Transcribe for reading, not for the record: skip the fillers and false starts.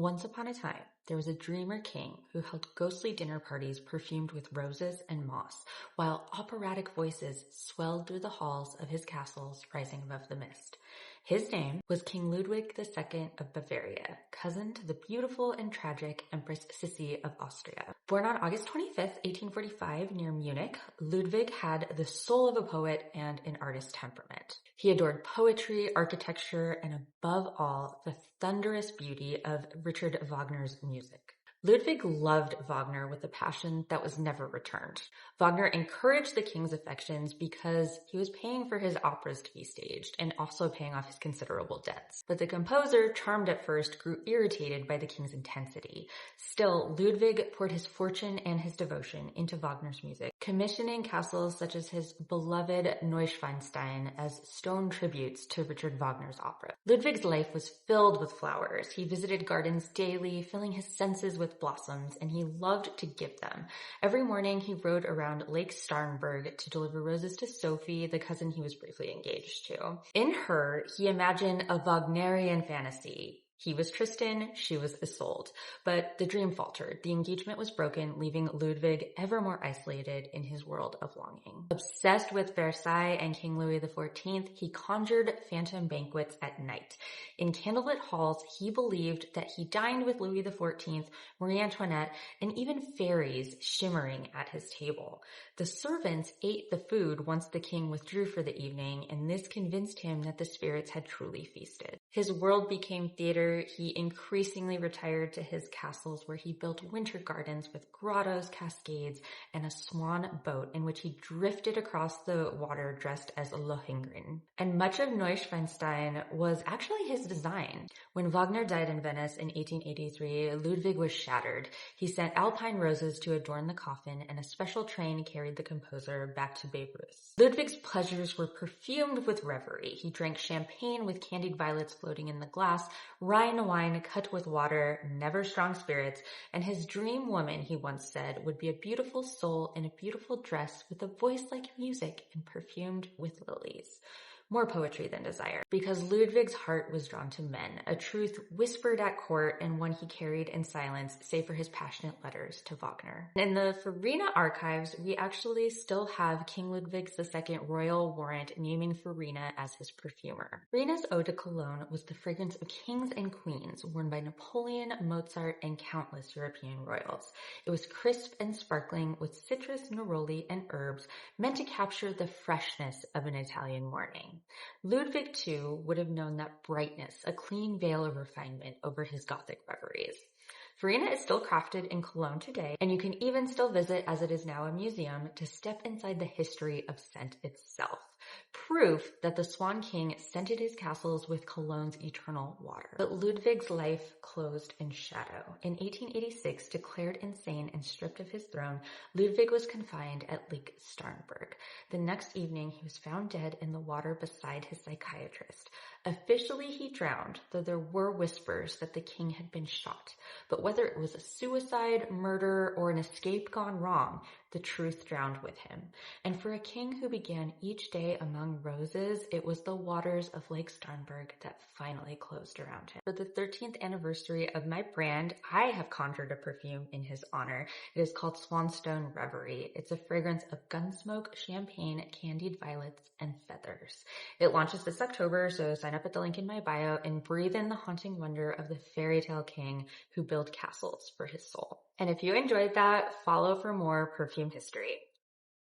Once upon a time, there was a dreamer king who held ghostly dinner parties perfumed with roses and moss, while operatic voices swelled through the halls of his castles rising above the mist. His name was King Ludwig II of Bavaria, cousin to the beautiful and tragic Empress Sissi of Austria. Born on August 25th, 1845, near Munich, Ludwig had the soul of a poet and an artist temperament. He adored poetry, architecture, and above all, the thunderous beauty of Richard Wagner's music. Ludwig loved Wagner with a passion that was never returned. Wagner encouraged the king's affections because he was paying for his operas to be staged and also paying off his considerable debts. But the composer, charmed at first, grew irritated by the king's intensity. Still, Ludwig poured his fortune and his devotion into Wagner's music, commissioning castles such as his beloved Neuschwanstein as stone tributes to Richard Wagner's opera. Ludwig's life was filled with flowers. He visited gardens daily, filling his senses with blossoms, and he loved to give them. Every morning he rode around Lake Starnberg to deliver roses to Sophie, the cousin he was briefly engaged to. In her, he imagined a Wagnerian fantasy. He was Tristan, she was Isolde. But the dream faltered. The engagement was broken, leaving Ludwig ever more isolated in his world of longing. Obsessed with Versailles and King Louis XIV, he conjured phantom banquets at night. In candlelit halls, he believed that he dined with Louis XIV, Marie Antoinette, and even fairies shimmering at his table. The servants ate the food once the king withdrew for the evening, and this convinced him that the spirits had truly feasted. His world became theater. He increasingly retired to his castles where he built winter gardens with grottos, cascades, and a swan boat in which he drifted across the water dressed as Lohengrin. And much of Neuschwanstein was actually his design. When Wagner died in Venice in 1883, Ludwig was shattered. He sent alpine roses to adorn the coffin, and a special train carried the composer back to Bayreuth. Ludwig's pleasures were perfumed with reverie. He drank champagne with candied violets floating in the glass, Rhine wine cut with water, never strong spirits, and his dream woman, he once said, would be a beautiful soul in a beautiful dress with a voice like music and perfumed with lilies. More poetry than desire. Because Ludwig's heart was drawn to men, a truth whispered at court and one he carried in silence, save for his passionate letters to Wagner. In the Farina archives, we actually still have King Ludwig II royal warrant naming Farina as his perfumer. Farina's Eau de Cologne was the fragrance of kings and queens worn by Napoleon, Mozart, and countless European royals. It was crisp and sparkling with citrus, neroli, and herbs, meant to capture the freshness of an Italian morning. Ludwig II would have known that brightness, a clean veil of refinement over his Gothic reveries. Farina is still crafted in Cologne today, and you can even still visit, as it is now a museum, to step inside the history of scent itself. Proof that the Swan King scented his castles with Cologne's eternal water. But Ludwig's life closed in shadow. In 1886, declared insane and stripped of his throne, Ludwig was confined at Lake Starnberg. The next evening, he was found dead in the water beside his psychiatrist. Officially, he drowned, though there were whispers that the king had been shot. But whether it was a suicide, murder, or an escape gone wrong, the truth drowned with him. And for a king who began each day among roses, it was the waters of Lake Starnberg that finally closed around him. For the 13th anniversary of my brand, I have conjured a perfume in his honor. It is called Swanstone Reverie. It's a fragrance of gunsmoke, champagne, candied violets, and feathers. It launches this October, so sign up at the link in my bio and breathe in the haunting wonder of the fairy tale king who built castles for his soul. And if you enjoyed that, follow for more perfume history.